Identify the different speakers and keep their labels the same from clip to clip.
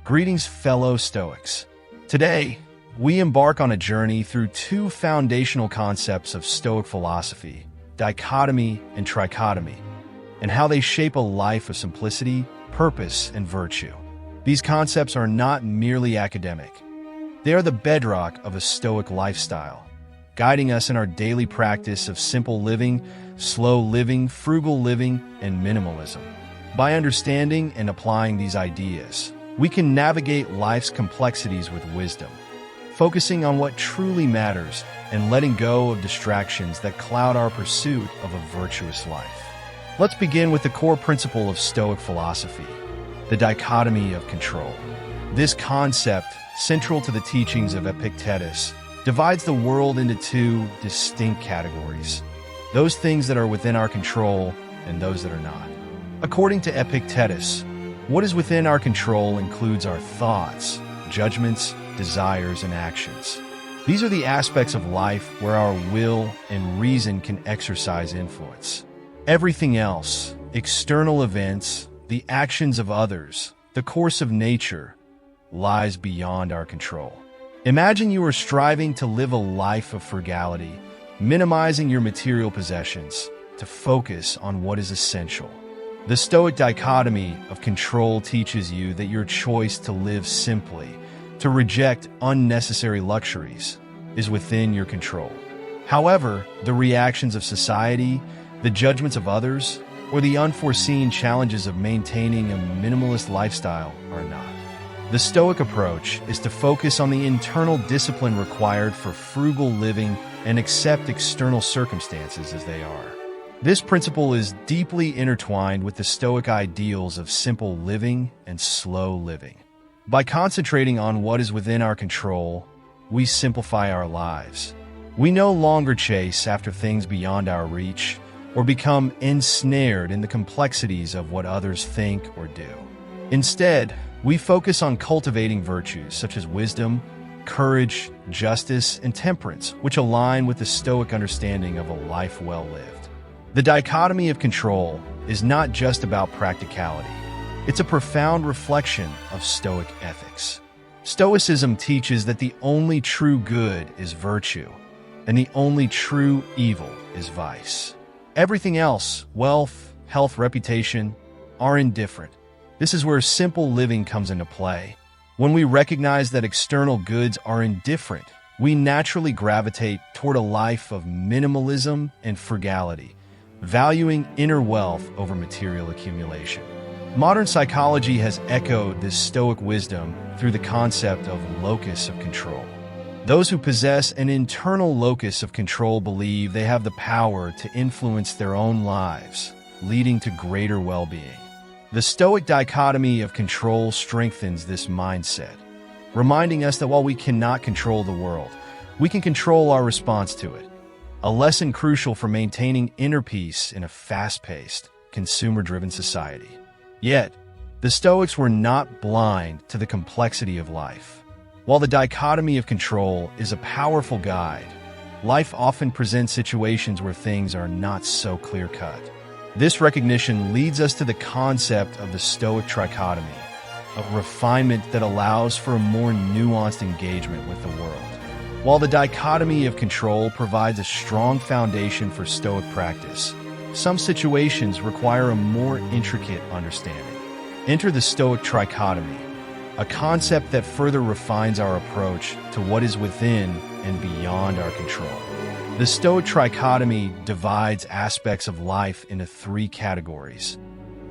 Speaker 1: Greetings, fellow Stoics. Today, we embark on a journey through two foundational concepts of Stoic philosophy, dichotomy and trichotomy, and how they shape a life of simplicity, purpose, and virtue. These concepts are not merely academic. They are the bedrock of a Stoic lifestyle, guiding us in our daily practice of simple living, slow living, frugal living, and minimalism. By understanding and applying these ideas, we can navigate life's complexities with wisdom, focusing on what truly matters and letting go of distractions that cloud our pursuit of a virtuous life. Let's begin with the core principle of Stoic philosophy, the dichotomy of control. This concept, central to the teachings of Epictetus, divides the world into two distinct categories: those things that are within our control and those that are not. According to Epictetus, what is within our control includes our thoughts, judgments, desires, and actions. These are the aspects of life where our will and reason can exercise influence. Everything else, external events, the actions of others, the course of nature, lies beyond our control. Imagine you are striving to live a life of frugality, minimizing your material possessions to focus on what is essential. The Stoic dichotomy of control teaches you that your choice to live simply, to reject unnecessary luxuries, is within your control. However, the reactions of society, the judgments of others, or the unforeseen challenges of maintaining a minimalist lifestyle are not. The Stoic approach is to focus on the internal discipline required for frugal living and accept external circumstances as they are. This principle is deeply intertwined with the Stoic ideals of simple living and slow living. By concentrating on what is within our control, we simplify our lives. We no longer chase after things beyond our reach or become ensnared in the complexities of what others think or do. Instead, we focus on cultivating virtues such as wisdom, courage, justice, and temperance, which align with the Stoic understanding of a life well lived. The dichotomy of control is not just about practicality. It's a profound reflection of Stoic ethics. Stoicism teaches that the only true good is virtue, and the only true evil is vice. Everything else, wealth, health, reputation, are indifferent. This is where simple living comes into play. When we recognize that external goods are indifferent, we naturally gravitate toward a life of minimalism and frugality, valuing inner wealth over material accumulation. Modern psychology has echoed this Stoic wisdom through the concept of locus of control. Those who possess an internal locus of control believe they have the power to influence their own lives, leading to greater well-being. The Stoic dichotomy of control strengthens this mindset, reminding us that while we cannot control the world, we can control our response to it, a lesson crucial for maintaining inner peace in a fast-paced, consumer-driven society. Yet, the Stoics were not blind to the complexity of life. While the dichotomy of control is a powerful guide, life often presents situations where things are not so clear-cut. This recognition leads us to the concept of the Stoic trichotomy, a refinement that allows for a more nuanced engagement with the world. While the dichotomy of control provides a strong foundation for Stoic practice, some situations require a more intricate understanding. Enter the Stoic trichotomy, a concept that further refines our approach to what is within and beyond our control. The Stoic trichotomy divides aspects of life into three categories: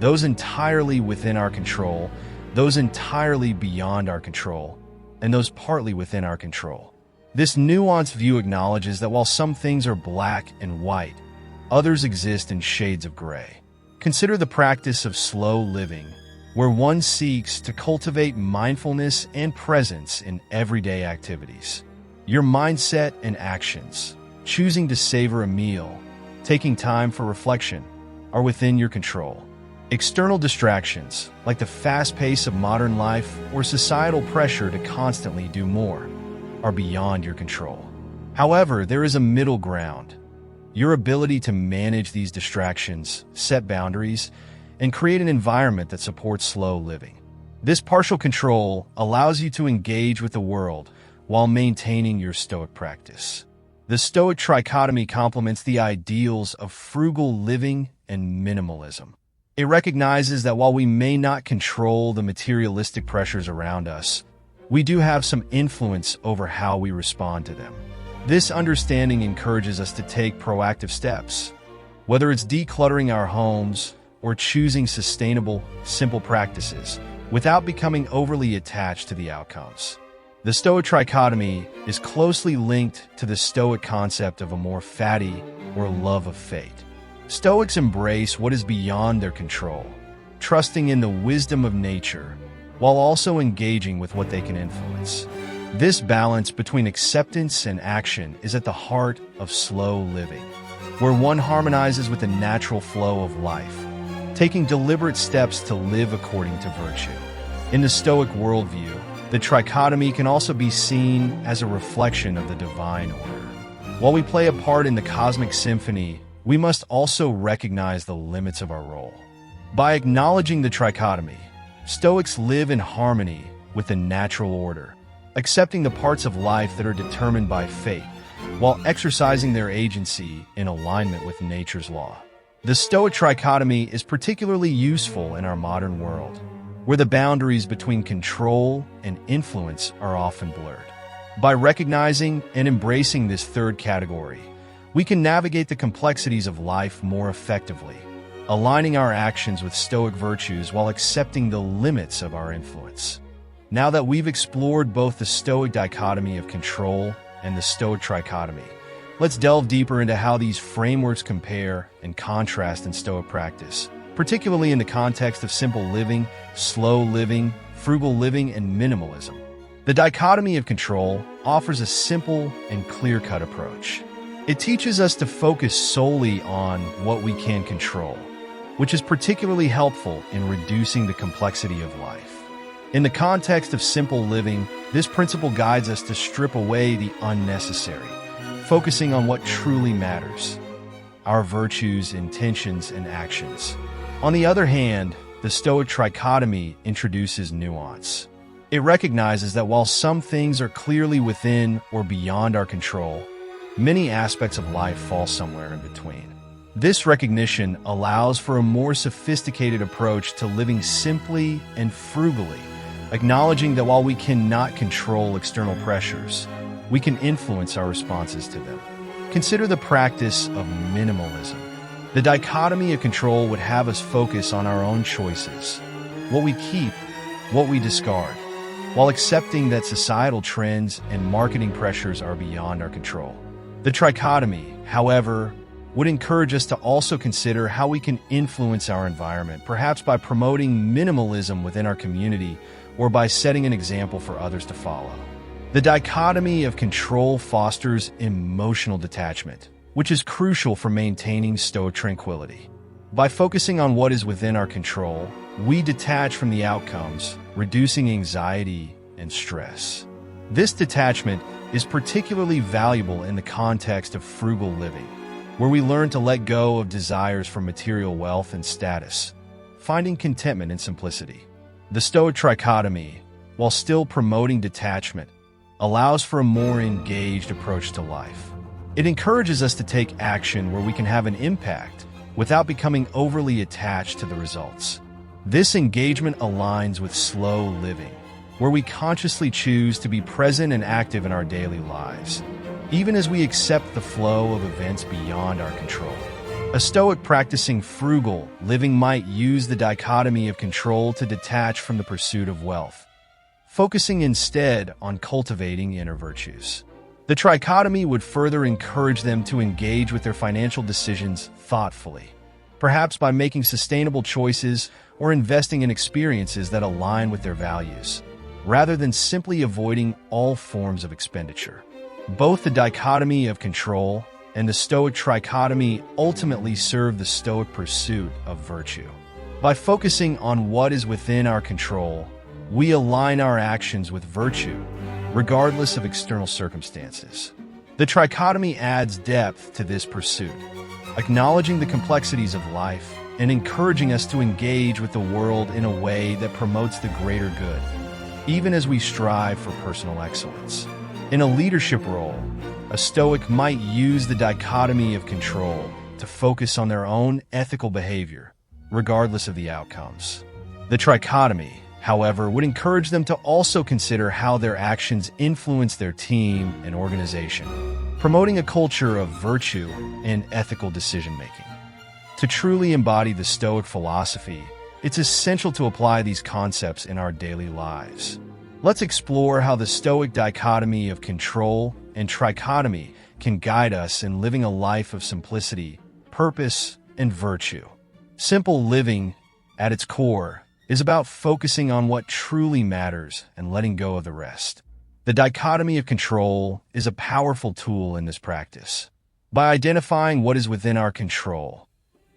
Speaker 1: those entirely within our control, those entirely beyond our control, and those partly within our control. This nuanced view acknowledges that while some things are black and white, others exist in shades of gray. Consider the practice of slow living, where one seeks to cultivate mindfulness and presence in everyday activities. Your mindset and actions, choosing to savor a meal, taking time for reflection, are within your control. External distractions, like the fast pace of modern life or societal pressure to constantly do more, are beyond your control. However, there is a middle ground. Your ability to manage these distractions, set boundaries, and create an environment that supports slow living. This partial control allows you to engage with the world while maintaining your Stoic practice. The Stoic trichotomy complements the ideals of frugal living and minimalism. It recognizes that while we may not control the materialistic pressures around us, we do have some influence over how we respond to them. This understanding encourages us to take proactive steps, whether it's decluttering our homes or choosing sustainable, simple practices, without becoming overly attached to the outcomes. The Stoic trichotomy is closely linked to the Stoic concept of amor fati, or love of fate. Stoics embrace what is beyond their control, trusting in the wisdom of nature, while also engaging with what they can influence. This balance between acceptance and action is at the heart of slow living, where one harmonizes with the natural flow of life, taking deliberate steps to live according to virtue. In the Stoic worldview, the trichotomy can also be seen as a reflection of the divine order. While we play a part in the cosmic symphony, we must also recognize the limits of our role. By acknowledging the trichotomy, Stoics live in harmony with the natural order, accepting the parts of life that are determined by fate, while exercising their agency in alignment with nature's law. The Stoic trichotomy is particularly useful in our modern world, where the boundaries between control and influence are often blurred. By recognizing and embracing this third category, we can navigate the complexities of life more effectively, aligning our actions with Stoic virtues while accepting the limits of our influence. Now that we've explored both the Stoic dichotomy of control and the Stoic trichotomy, let's delve deeper into how these frameworks compare and contrast in Stoic practice, particularly in the context of simple living, slow living, frugal living, and minimalism. The dichotomy of control offers a simple and clear-cut approach. It teaches us to focus solely on what we can control, which is particularly helpful in reducing the complexity of life. In the context of simple living, this principle guides us to strip away the unnecessary, focusing on what truly matters: our virtues, intentions, and actions. On the other hand, the Stoic trichotomy introduces nuance. It recognizes that while some things are clearly within or beyond our control, many aspects of life fall somewhere in between. This recognition allows for a more sophisticated approach to living simply and frugally, acknowledging that while we cannot control external pressures, we can influence our responses to them. Consider the practice of minimalism. The dichotomy of control would have us focus on our own choices, what we keep, what we discard, while accepting that societal trends and marketing pressures are beyond our control. The trichotomy, however, would encourage us to also consider how we can influence our environment, perhaps by promoting minimalism within our community or by setting an example for others to follow. The dichotomy of control fosters emotional detachment, which is crucial for maintaining Stoic tranquility. By focusing on what is within our control, we detach from the outcomes, reducing anxiety and stress. This detachment is particularly valuable in the context of frugal living, where we learn to let go of desires for material wealth and status, finding contentment in simplicity. The Stoic trichotomy, while still promoting detachment, allows for a more engaged approach to life. It encourages us to take action where we can have an impact without becoming overly attached to the results. This engagement aligns with slow living, where we consciously choose to be present and active in our daily lives, even as we accept the flow of events beyond our control. A Stoic practicing frugal living might use the dichotomy of control to detach from the pursuit of wealth, focusing instead on cultivating inner virtues. The trichotomy would further encourage them to engage with their financial decisions thoughtfully, perhaps by making sustainable choices or investing in experiences that align with their values, rather than simply avoiding all forms of expenditure. Both the dichotomy of control and the Stoic trichotomy ultimately serve the Stoic pursuit of virtue. By focusing on what is within our control, we align our actions with virtue, regardless of external circumstances. The trichotomy adds depth to this pursuit, acknowledging the complexities of life and encouraging us to engage with the world in a way that promotes the greater good, even as we strive for personal excellence. In a leadership role, a Stoic might use the dichotomy of control to focus on their own ethical behavior, regardless of the outcomes. The trichotomy, however, would encourage them to also consider how their actions influence their team and organization, promoting a culture of virtue and ethical decision-making. To truly embody the Stoic philosophy, it's essential to apply these concepts in our daily lives. Let's explore how the Stoic dichotomy of control and trichotomy can guide us in living a life of simplicity, purpose, and virtue. Simple living, at its core, is about focusing on what truly matters and letting go of the rest. The dichotomy of control is a powerful tool in this practice. By identifying what is within our control,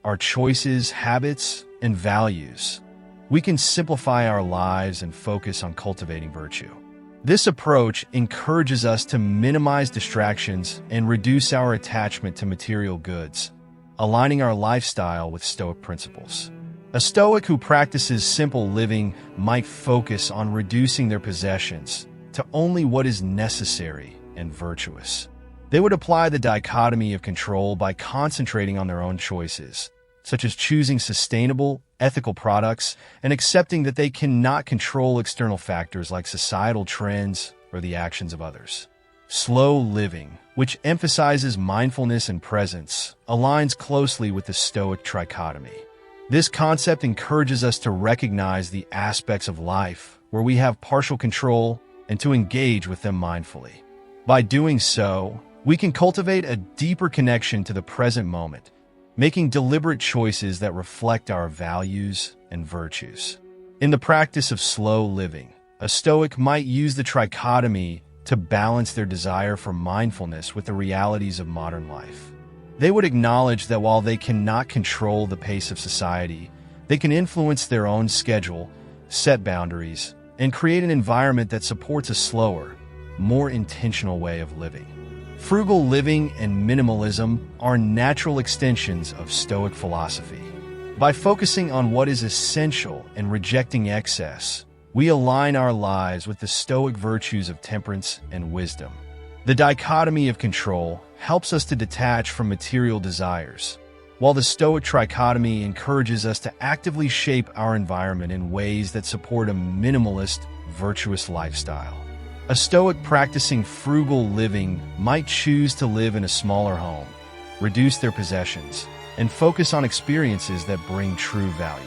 Speaker 1: our choices, habits, and values, we can simplify our lives and focus on cultivating virtue. This approach encourages us to minimize distractions and reduce our attachment to material goods, aligning our lifestyle with Stoic principles. A Stoic who practices simple living might focus on reducing their possessions to only what is necessary and virtuous. They would apply the dichotomy of control by concentrating on their own choices, such as choosing sustainable, ethical products and accepting that they cannot control external factors like societal trends or the actions of others. Slow living, which emphasizes mindfulness and presence, aligns closely with the Stoic trichotomy. This concept encourages us to recognize the aspects of life where we have partial control and to engage with them mindfully. By doing so, we can cultivate a deeper connection to the present moment, making deliberate choices that reflect our values and virtues. In the practice of slow living, a Stoic might use the trichotomy to balance their desire for mindfulness with the realities of modern life. They would acknowledge that while they cannot control the pace of society, they can influence their own schedule, set boundaries, and create an environment that supports a slower, more intentional way of living. Frugal living and minimalism are natural extensions of Stoic philosophy. By focusing on what is essential and rejecting excess, we align our lives with the Stoic virtues of temperance and wisdom. The dichotomy of control helps us to detach from material desires, while the Stoic trichotomy encourages us to actively shape our environment in ways that support a minimalist, virtuous lifestyle. A Stoic practicing frugal living might choose to live in a smaller home, reduce their possessions, and focus on experiences that bring true value.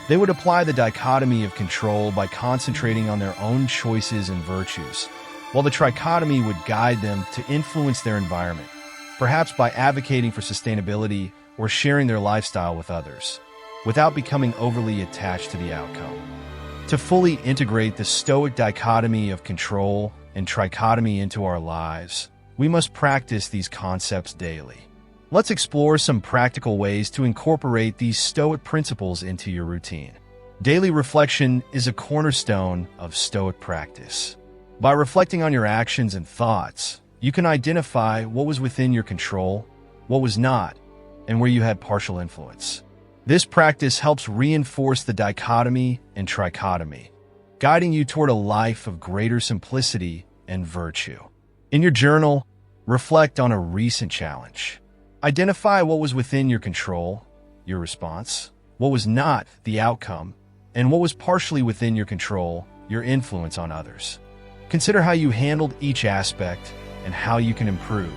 Speaker 1: They would apply the dichotomy of control by concentrating on their own choices and virtues, while the trichotomy would guide them to influence their environment, perhaps by advocating for sustainability or sharing their lifestyle with others, without becoming overly attached to the outcome. To fully integrate the Stoic dichotomy of control and trichotomy into our lives, we must practice these concepts daily. Let's explore some practical ways to incorporate these Stoic principles into your routine. Daily reflection is a cornerstone of Stoic practice. By reflecting on your actions and thoughts, you can identify what was within your control, what was not, and where you had partial influence. This practice helps reinforce the dichotomy and trichotomy, guiding you toward a life of greater simplicity and virtue. In your journal, reflect on a recent challenge. Identify what was within your control, your response, what was not, the outcome, and what was partially within your control, your influence on others. Consider how you handled each aspect and how you can improve.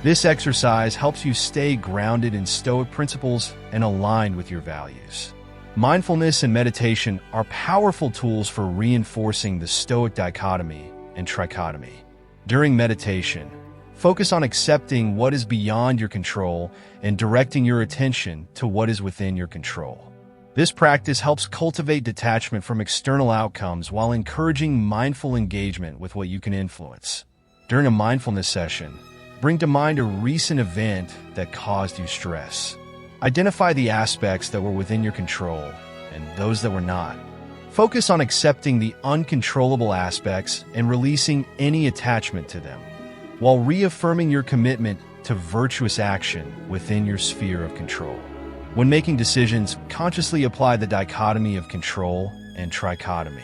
Speaker 1: This exercise helps you stay grounded in Stoic principles and aligned with your values. Mindfulness and meditation are powerful tools for reinforcing the Stoic dichotomy and trichotomy. During meditation, focus on accepting what is beyond your control and directing your attention to what is within your control. This practice helps cultivate detachment from external outcomes while encouraging mindful engagement with what you can influence. During a mindfulness session, bring to mind a recent event that caused you stress. Identify the aspects that were within your control and those that were not. Focus on accepting the uncontrollable aspects and releasing any attachment to them, while reaffirming your commitment to virtuous action within your sphere of control. When making decisions, consciously apply the dichotomy of control and trichotomy.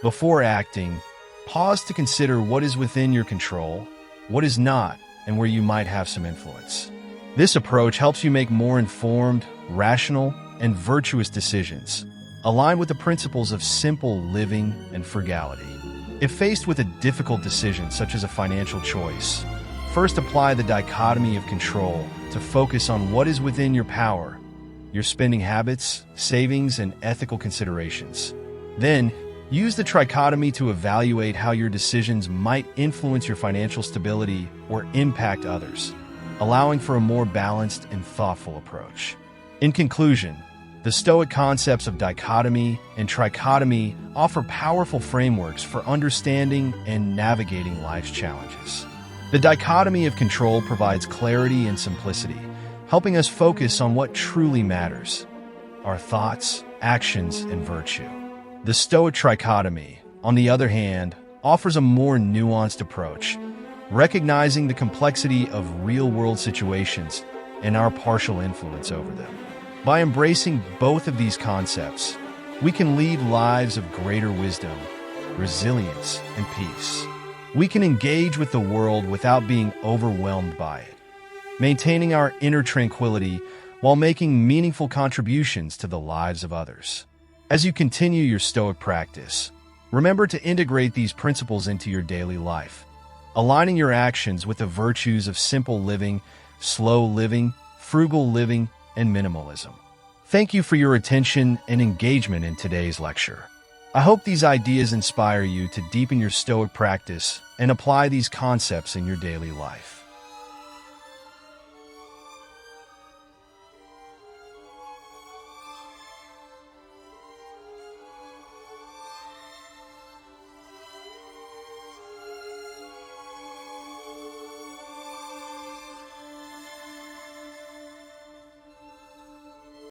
Speaker 1: Before acting, pause to consider what is within your control, what is not, and where you might have some influence. This approach helps you make more informed, rational, and virtuous decisions, aligned with the principles of simple living and frugality. If faced with a difficult decision, such as a financial choice, first apply the dichotomy of control to focus on what is within your power, your spending habits, savings, and ethical considerations. Then, use the trichotomy to evaluate how your decisions might influence your financial stability or impact others, allowing for a more balanced and thoughtful approach. In conclusion, the Stoic concepts of dichotomy and trichotomy offer powerful frameworks for understanding and navigating life's challenges. The dichotomy of control provides clarity and simplicity, helping us focus on what truly matters: our thoughts, actions, and virtue. The Stoic trichotomy, on the other hand, offers a more nuanced approach, recognizing the complexity of real-world situations and our partial influence over them. By embracing both of these concepts, we can lead lives of greater wisdom, resilience, and peace. We can engage with the world without being overwhelmed by it, maintaining our inner tranquility while making meaningful contributions to the lives of others. As you continue your Stoic practice, remember to integrate these principles into your daily life, aligning your actions with the virtues of simple living, slow living, frugal living, and minimalism. Thank you for your attention and engagement in today's lecture. I hope these ideas inspire you to deepen your Stoic practice and apply these concepts in your daily life.